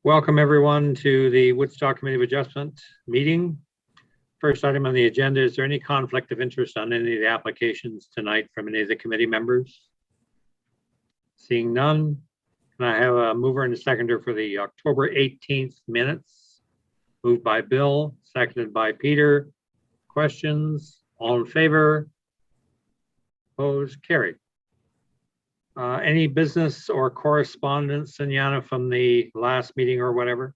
Welcome everyone to the Woodstock Committee of Adjustment meeting. First item on the agenda, is there any conflict of interest on any of the applications tonight from any of the committee members? Seeing none, can I have a mover and a seconder for the October 18th minutes? Moved by Bill, seconded by Peter. Questions? All in favor? Opposed? Carried. Any business or correspondence, Sanjana, from the last meeting or whatever?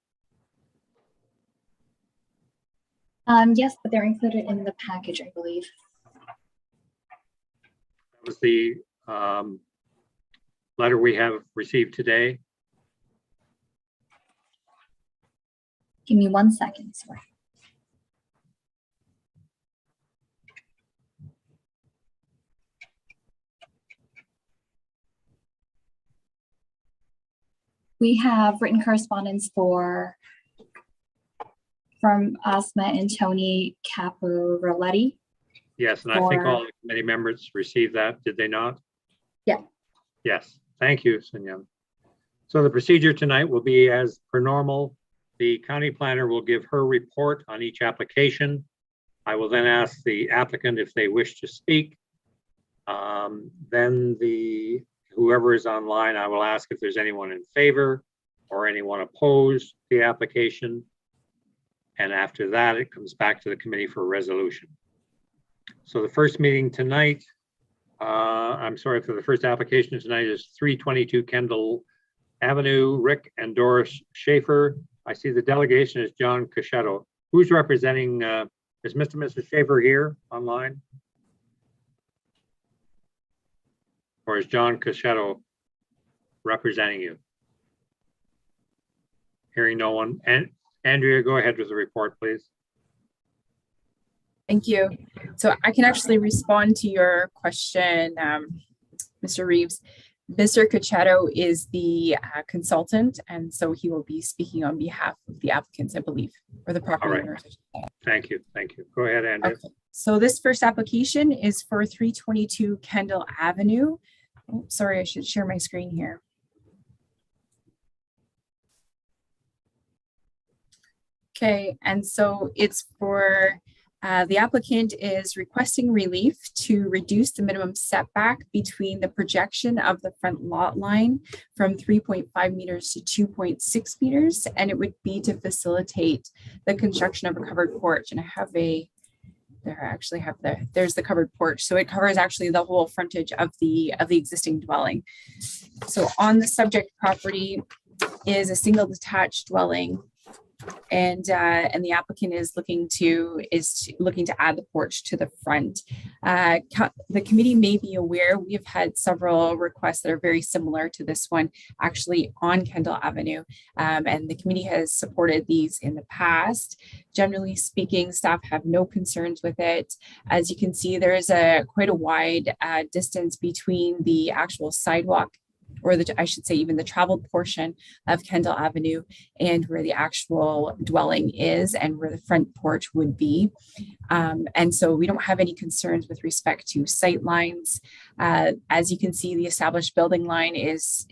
Yes, but they're included in the package, I believe. That was the letter we have received today. Give me 1 second, sorry. We have written correspondence from Asma and Tony Caporelletti. Yes, and I think all the committee members received that, did they not? Yeah. Yes, thank you, Sanjana. So the procedure tonight will be as per normal. The county planner will give her report on each application. I will then ask the applicant if they wish to speak. Then whoever is online, I will ask if there's anyone in favor or anyone opposed to the application. And after that, it comes back to the committee for resolution. So the first meeting tonight, for the first application tonight is 322 Kendall Avenue, Rick and Doris Schaefer. I see the delegation is John Cachetto. Who's representing, is Mr. and Mrs. Schaefer here online? Or is John Cachetto representing you? Hearing no one. And Andrea, go ahead with the report, please. Thank you. So I can actually respond to your question, Mr. Reeves. Mr. Cachetto is the consultant, and so he will be speaking on behalf of the applicants, I believe, or the property owners. Thank you. Thank you. Go ahead, Andrea. Okay. So this first application is for 322 Kendall Avenue. Oh, sorry, I should share my screen here. Okay, and so it's for the applicant is requesting relief to reduce the minimum setback between the projection of the front lot line from 3.5 meters to 2.6 meters, and it would be to facilitate the construction of a covered porch. And I have there's the covered porch, so it covers actually the whole frontage of the existing dwelling. So on the subject property is a single detached dwelling, and the applicant is looking to add the porch to the front. The committee may be aware we have had several requests that are very similar to this one actually on Kendall Avenue, and the committee has supported these in the past. Generally speaking, staff have no concerns with it. As you can see, there is quite a wide distance between the actual sidewalk, or I should say even the traveled portion of Kendall Avenue, and where the actual dwelling is and where the front porch would be. And so we don't have any concerns with respect to sight lines. As you can see, the established building line is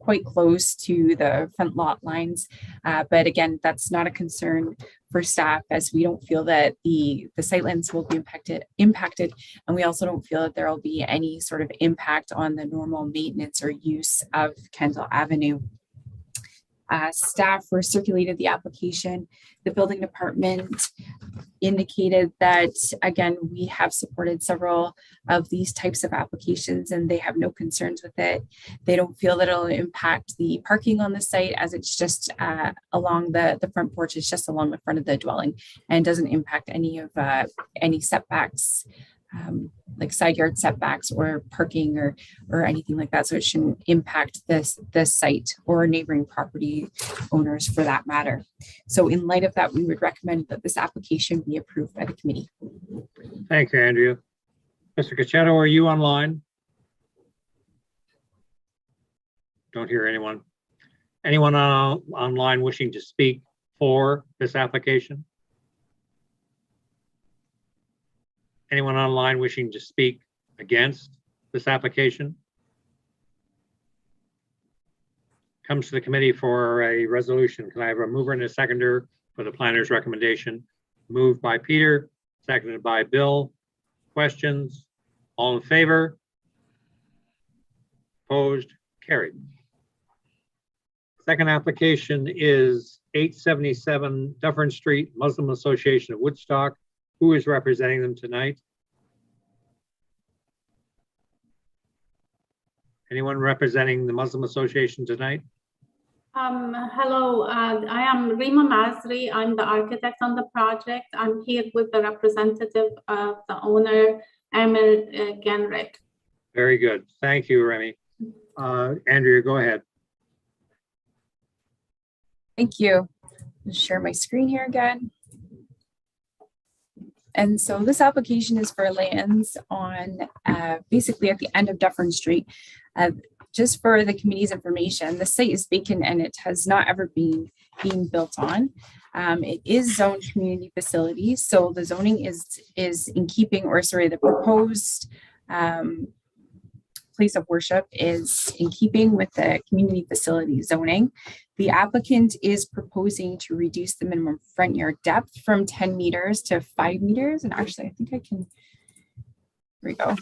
quite close to the front lot lines. But again, that's not a concern for staff, as we don't feel that the sight lines will be impacted, and we also don't feel that there will be any sort of impact on the normal maintenance or use of Kendall Avenue. Staff circulated the application. The building department indicated that, again, we have supported several of these types of applications and they have no concerns with it. They don't feel that it'll impact the parking on the site, as it's just along the front porch, it's just along the front of the dwelling, and doesn't impact any setbacks, like side yard setbacks or parking or anything like that. So it shouldn't impact this site or neighboring property owners for that matter. So in light of that, we would recommend that this application be approved by the committee. Thank you, Andrea. Mr. Cachetto, are you online? Don't hear anyone. Anyone online wishing to speak for this application? Anyone online wishing to speak against this application? comes to the committee for a resolution. Can I have a mover and a seconder for the planner's recommendation? Moved by Peter, seconded by Bill. Questions? All in favor? Opposed? Carried. Second application is 877 Dufferin Street, Muslim Association of Woodstock. Who is representing them tonight? Anyone representing the Muslim Association tonight? Hello, I am Rima Masri. I'm the architect on the project. I'm here with the representative of the owner, Amir Genrick. Very good. Thank you, Remy. Andrea, go ahead. Thank you. I'll share my screen here again. And so this application is for lands on basically at the end of Dufferin Street. Just for the committee's information, the site is vacant and it has not ever been built on. It is zoned community facilities, so the zoning is in keeping, or sorry, the proposed place of worship is in keeping with the community facility zoning. The applicant is proposing to reduce the minimum front yard depth from 10 meters to 5 meters. And actually, I think I can, here we go.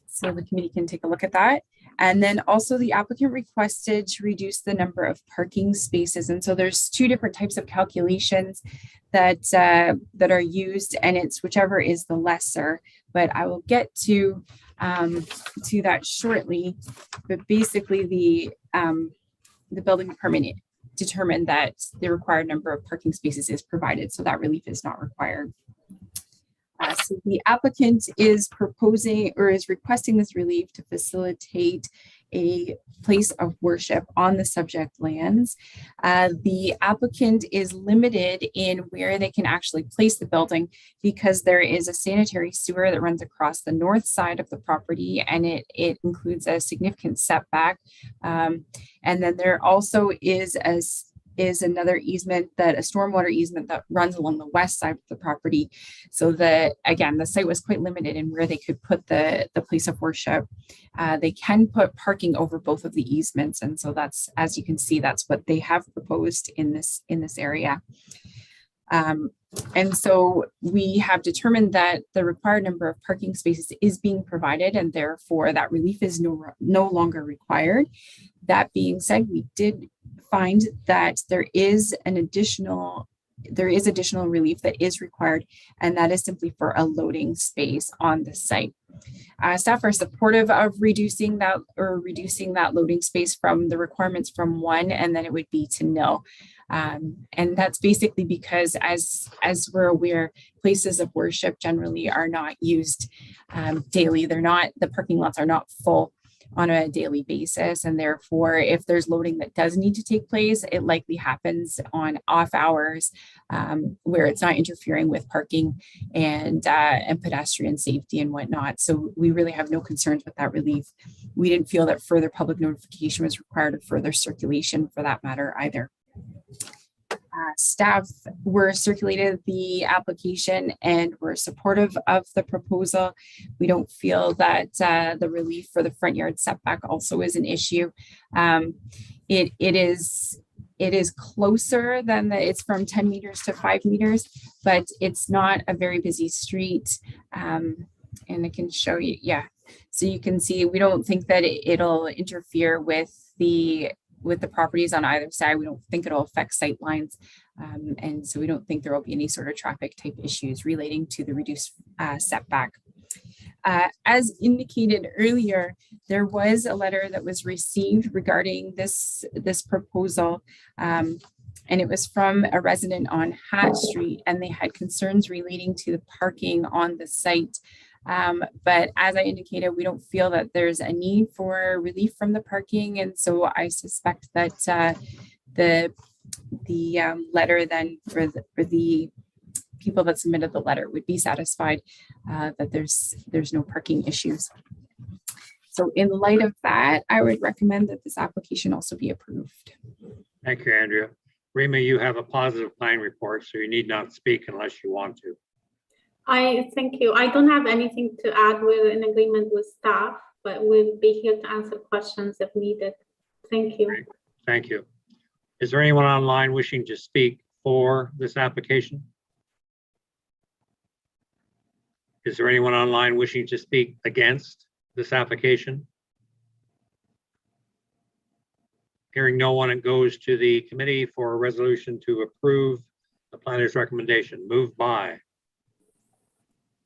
So the committee can take a look at that. And then also the applicant requested to reduce the number of parking spaces. And so there's two different types of calculations that are used, and it's whichever is the lesser, but I will get to that shortly. But basically the building department determined that the required number of parking spaces is provided, so that relief is not required. So the applicant is proposing or is requesting this relief to facilitate a place of worship on the subject lands. The applicant is limited in where they can actually place the building because there is a sanitary sewer that runs across the north side of the property, and it includes a significant setback. And then there also is another easement, that a stormwater easement that runs along the west side of the property. So that, again, the site was quite limited in where they could put the place of worship. They can put parking over both of the easements. And so that's, as you can see, that's what they have proposed in this area. And so we have determined that the required number of parking spaces is being provided, and therefore that relief is no longer required. That being said, we did find that there is additional relief that is required, and that is simply for a loading space on the site. Staff are supportive of reducing that loading space from the requirements from 1, and then it would be to 0. And that's basically because, as we're aware, places of worship generally are not used daily. The parking lots are not full on a daily basis, and therefore if there's loading that does need to take place, it likely happens on off hours where it's not interfering with parking and pedestrian safety and whatnot. So we really have no concerns with that relief. We didn't feel that further public notification was required, or further circulation for that matter either. Staff were circulated the application and were supportive of the proposal. We don't feel that the relief for the front yard setback also is an issue. It is closer than it's from 10 meters to 5 meters, but it's not a very busy street. And I can show you, yeah. So you can see, we don't think that it'll interfere with the properties on either side. We don't think it'll affect sight lines. And so we don't think there will be any sort of traffic type issues relating to the reduced setback. As indicated earlier, there was a letter that was received regarding this proposal. And it was from a resident on Hat Street, and they had concerns relating to the parking on the site. But as I indicated, we don't feel that there's a need for relief from the parking. And so I suspect that the letter then for the people that submitted the letter would be satisfied that there's no parking issues. So in light of that, I would recommend that this application also be approved. Thank you, Andrea. Rima, you have a positive plan report, so you need not speak unless you want to. Thank you. I don't have anything to add. We're in agreement with staff, but we'll be here to answer questions if needed. Thank you. Great. Thank you. Is there anyone online wishing to speak for this application? Is there anyone online wishing to speak against this application? Hearing no one, it goes to the committee for a resolution to approve the planner's recommendation. Moved by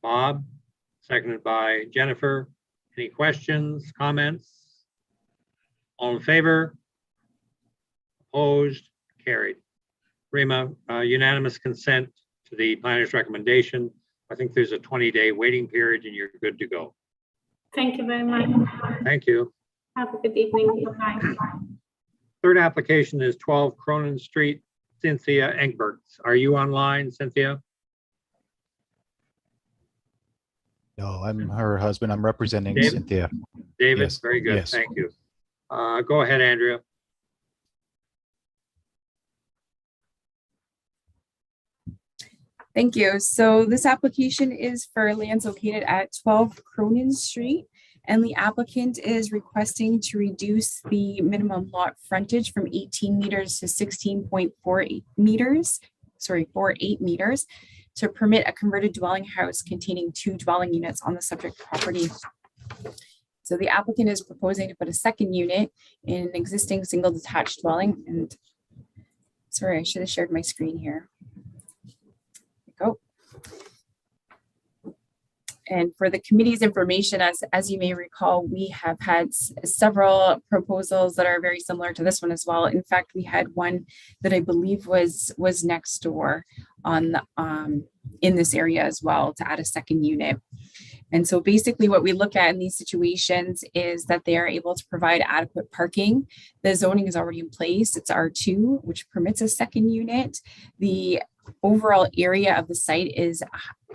Bob, seconded by Jennifer. Any questions, comments? All in favor? Opposed? Carried. Rima, unanimous consent to the planner's recommendation. I think there's a 20-day waiting period and you're good to go. Thank you very much. Thank you. Have a good evening. Bye. Third application is 12 Cronin Street, Cynthia Engberts. Are you online, Cynthia? No, I'm her husband. I'm representing David? Cynthia. David, Yes, very good. yes. Thank you. Go ahead, Andrea. Thank you. So this application is for lands located at 12 Cronin Street, and the applicant is requesting to reduce the minimum lot frontage from 18 meters to 16.48 meters, 48 meters, to permit a converted dwelling house containing 2 dwelling units on the subject property. So the applicant is proposing to put a second unit in an existing single detached dwelling. And sorry, I should have shared my screen here. Go. And for the committee's information, as you may recall, we have had several proposals that are very similar to this one as well. In fact, we had one that I believe was next door on in this area as well to add a second unit. And so basically what we look at in these situations is that they are able to provide adequate parking. The zoning is already in place. It's R2, which permits a second unit. The overall area of the site is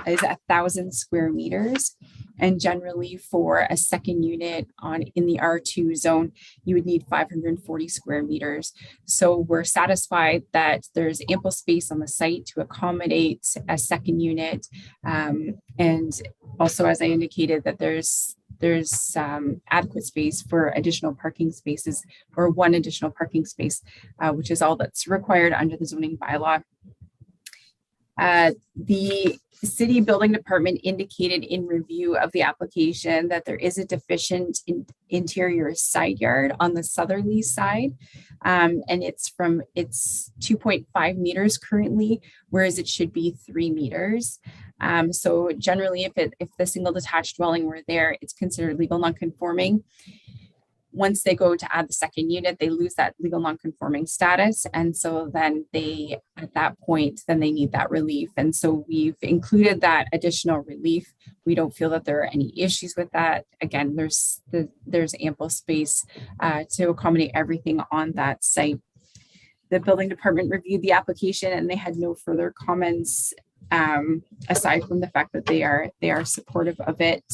1,000 square meters. And generally for a second unit in the R2 zone, you would need 540 square meters. So we're satisfied that there's ample space on the site to accommodate a second unit. And also, as I indicated, that there's adequate space for additional parking spaces, or one additional parking space, which is all that's required under the zoning bylaw. The city building department indicated in review of the application that there is a deficient interior side yard on the southerly side. And it's 2.5 meters currently, whereas it should be 3 meters. So generally, if the single detached dwelling were there, it's considered legal non-conforming. Once they go to add the second unit, they lose that legal non-conforming status. And so then at that point, then they need that relief. And so we've included that additional relief. We don't feel that there are any issues with that. Again, there's ample space to accommodate everything on that site. The building department reviewed the application and they had no further comments aside from the fact that they are supportive of it.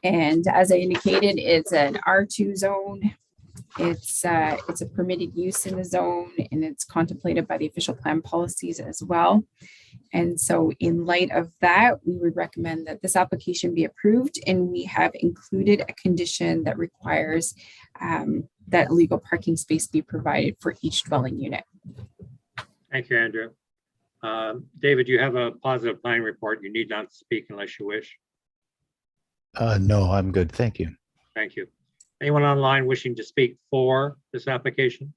And as I indicated, it's an R2 zone. It's a permitted use in the zone, and it's contemplated by the official plan policies as well. And so in light of that, we would recommend that this application be approved, and we have included a condition that requires that a legal parking space be provided for each dwelling unit. Thank you, Andrew. David, you have a positive planning report. You need not speak unless you wish. No, I'm good. Thank you. Thank you. Anyone online wishing to speak for this application?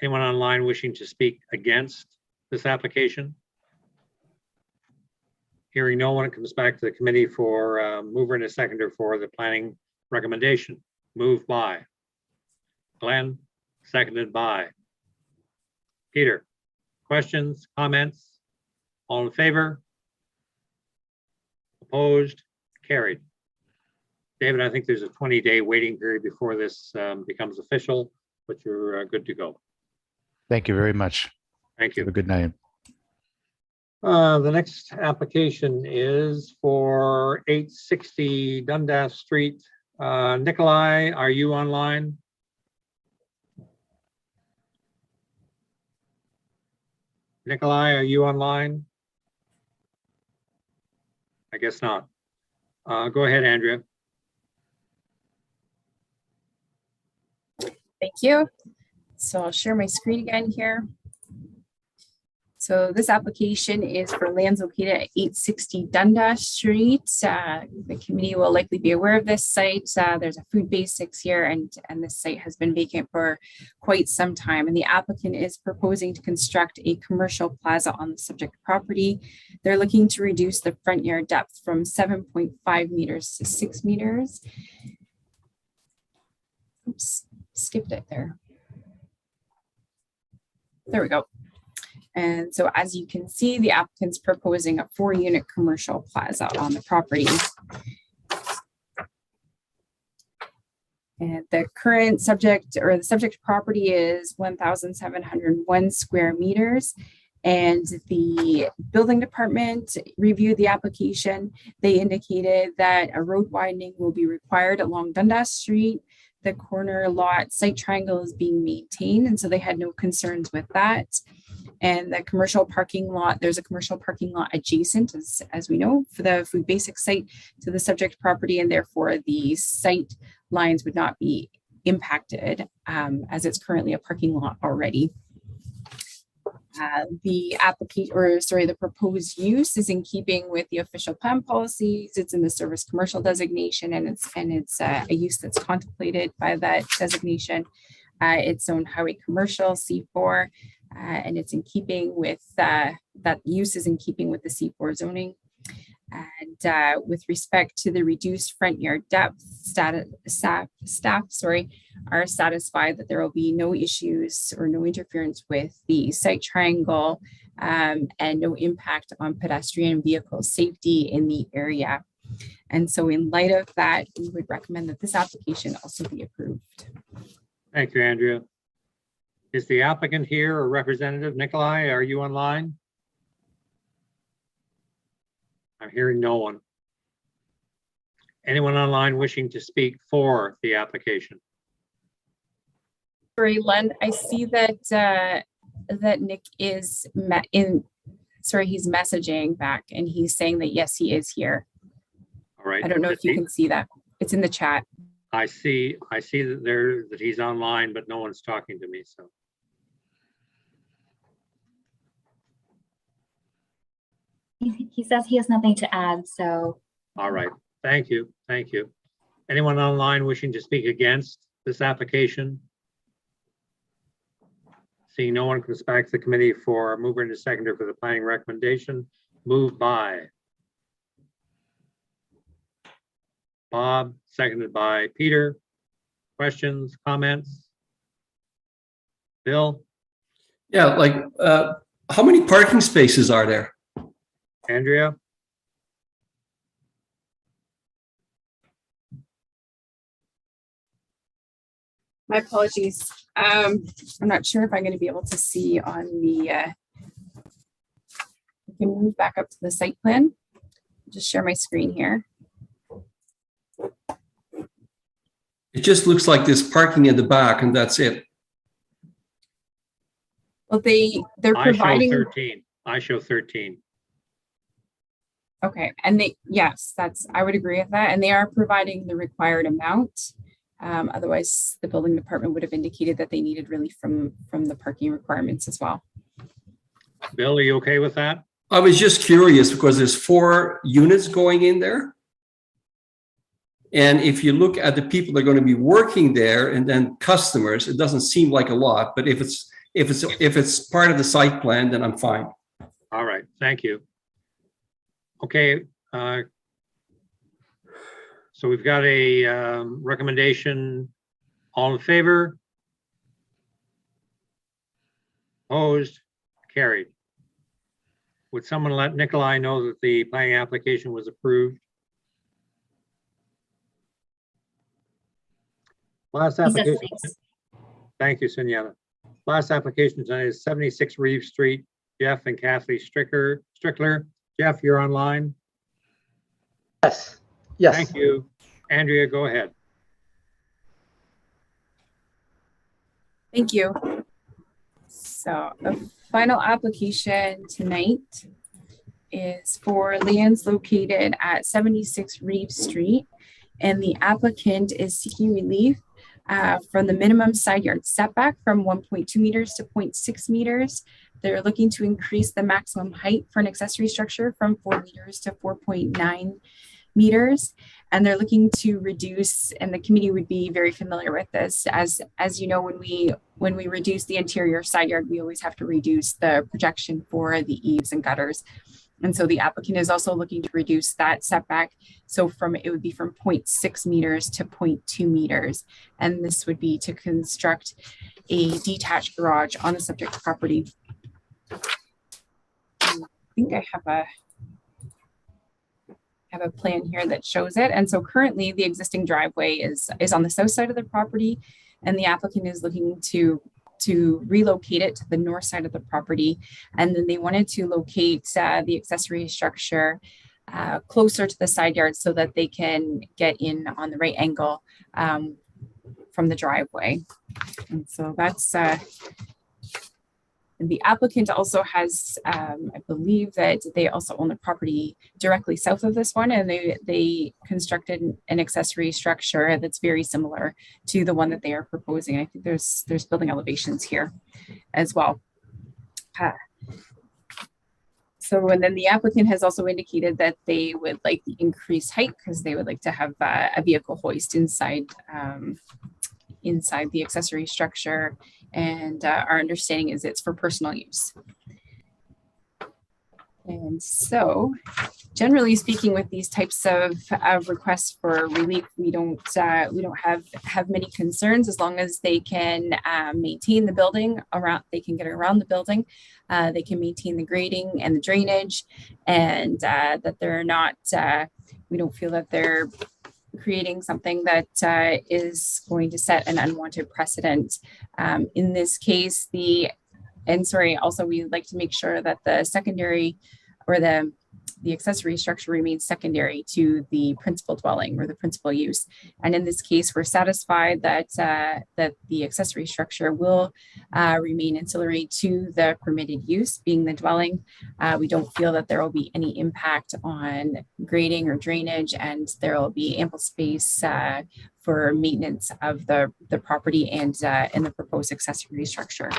Anyone online wishing to speak against this application? Hearing no one, it comes back to the committee for mover and a seconder for the planning recommendation. Moved by Glenn, seconded by Peter. Questions, comments? All in favor? Opposed? Carried. David, I think there's a 20-day waiting period before this becomes official, but you're good to go. Thank you very much. Thank you. Have a good night. The next application is for 860 Dundas Street. Nikolai, are you online? Nikolai, are you online? I guess not. Go ahead, Andrea. Thank you. So I'll share my screen again here. So this application is for lands located at 860 Dundas Street. The committee will likely be aware of this site. There's a Food Basics here, and this site has been vacant for quite some time. And the applicant is proposing to construct a commercial plaza on the subject property. They're looking to reduce the front yard depth from 7.5 meters to 6 meters. Oops, skipped it there. There we go. And so as you can see, the applicant's proposing a 4-unit commercial plaza on the property. And the current subject, or the subject property, is 1,701 square meters. And the building department reviewed the application. They indicated that a road widening will be required along Dundas Street. The corner lot site triangle is being maintained, and so they had no concerns with that. And the commercial parking lot, there's a commercial parking lot adjacent, as we know, for the Food Basics site to the subject property, and therefore the site lines would not be impacted as it's currently a parking lot already. The application, or sorry, the proposed use is in keeping with the official plan policies. It's in the service commercial designation, and it's a use that's contemplated by that designation. It's zoned highway commercial C4, and it's in keeping with that use is in keeping with the C4 zoning. And with respect to the reduced front yard depth, staff are satisfied that there will be no issues or no interference with the site triangle and no impact on pedestrian vehicle safety in the area. And so in light of that, we would recommend that this application also be approved. Thank you, Andrea. Is the applicant here or representative? Nikolai, are you online? I'm hearing no one. Anyone online wishing to speak for the application? Sorry, Len, I see that that Nick is he's messaging back, and he's saying that yes, he is here. All right. I don't know if you can see that. It's in the chat. I see that he's online, but no one's talking to me, so. He says he has nothing to add, so. All right, thank you. Anyone online wishing to speak against this application? Seeing no one, comes back to the committee for mover and a seconder for the planning recommendation. Moved by Bob, seconded by Peter. Questions, comments? Bill? Yeah, like how many parking spaces are there? Andrea? My apologies. I'm not sure if I'm going to be able to see on the. We can move back up to the site plan. Just share my screen here. It just looks like there's parking in the back and that's it. Well, they're providing. I show 13. Okay, and yes, I would agree with that. And they are providing the required amount. Otherwise, the building department would have indicated that they needed relief from the parking requirements as well. Bill, are you okay with that? I was just curious because there's 4 units going in there. And if you look at the people that are going to be working there and then customers, it doesn't seem like a lot, but if it's part of the site plan, then I'm fine. All right, thank you. Okay, so we've got a recommendation. All in favor? Opposed? Carried. Would someone let Nikolai know that the planning application was approved? Last He says application. thanks. Thank you, Sunyata. Last application tonight is 76 Reeves Street. Jeff and Kathy Strickler. Jeff, you're online. Yes. Yes. Thank you. Andrea, go ahead. Thank you. So the final application tonight is for lands located at 76 Reeves Street, and the applicant is seeking relief from the minimum side yard setback from 1.2 meters to 0.6 meters. They're looking to increase the maximum height for an accessory structure from 4 meters to 4.9 meters. And they're looking to reduce, and the committee would be very familiar with this, as you know, when we reduce the interior side yard, we always have to reduce the projection for the eaves and gutters. And so the applicant is also looking to reduce that setback. So it would be from 0.6 meters to 0.2 meters. And this would be to construct a detached garage on the subject property. I think I have a plan here that shows it. And so currently the existing driveway is on the south side of the property, and the applicant is looking to relocate it to the north side of the property. And then they wanted to locate the accessory structure closer to the side yard so that they can get in on the right angle from the driveway. And so that's, and the applicant also has, I believe that they also own the property directly south of this one, and they constructed an accessory structure that's very similar to the one that they are proposing. I think there's building elevations here as well. So, and then the applicant has also indicated that they would like the increased height because they would like to have a vehicle hoist inside the accessory structure. And our understanding is it's for personal use. And so, generally speaking, with these types of requests for relief, we don't have many concerns as long as they can maintain the building around. They can get around the building. They can maintain the grading and the drainage, and that they're not. We don't feel that they're creating something that is going to set an unwanted precedent. In this case, also we like to make sure that the secondary or the accessory structure remains secondary to the principal dwelling or the principal use. And in this case, we're satisfied that that the accessory structure will remain ancillary to the permitted use, being the dwelling. We don't feel that there will be any impact on grading or drainage, and there will be ample space for maintenance of the property and the proposed accessory structure.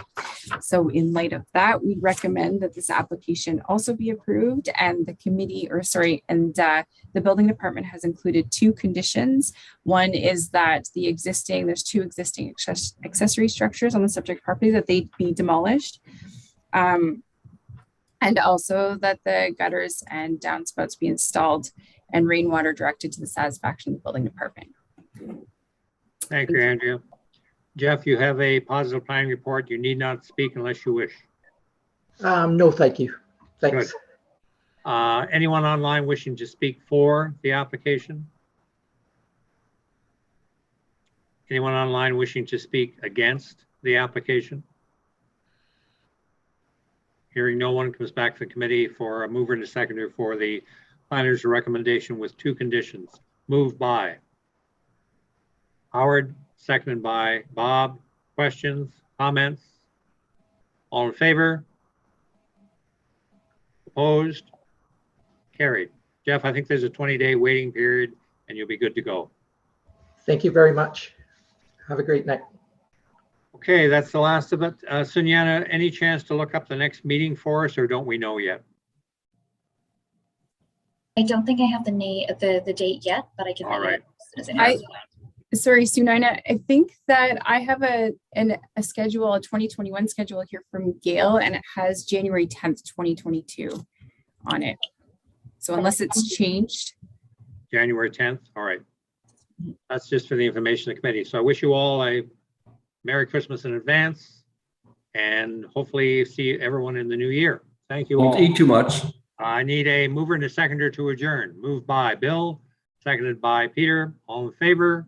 So in light of that, we recommend that this application also be approved, and the committee, the building department has included 2 conditions. One is that there's 2 existing accessory structures on the subject property that they be demolished. And also that the gutters and downspouts be installed and rainwater directed to the satisfaction of the building department. Thank you, Andrea. Jeff, you have a positive planning report. You need not speak unless you wish. No, thank you. Thanks. Good. Anyone online wishing to speak for the application? Anyone online wishing to speak against the application? Hearing no one, comes back to the committee for a mover and a seconder for the planner's recommendation with 2 conditions. Moved by Howard, seconded by Bob. Questions, comments? All in favor? Opposed? Carried. Jeff, I think there's a 20-day waiting period and you'll be good to go. Thank you very much. Have a great night. Okay, that's the last of it. Sunyana, any chance to look up the next meeting for us, or don't we know yet? I don't think I have the date yet, but I can. All right. As soon as I have it. Sorry, Sunina, I think that I have a 2021 schedule here from Gail, and it has January 10th, 2022 on it. So unless it's changed. January 10th, all right. That's just for the information of the committee. So I wish you all a Merry Christmas in advance, and hopefully see everyone in the new year. Thank you all. Don't eat too much. I need a mover and a seconder to adjourn. Moved by Bill, seconded by Peter. All in favor?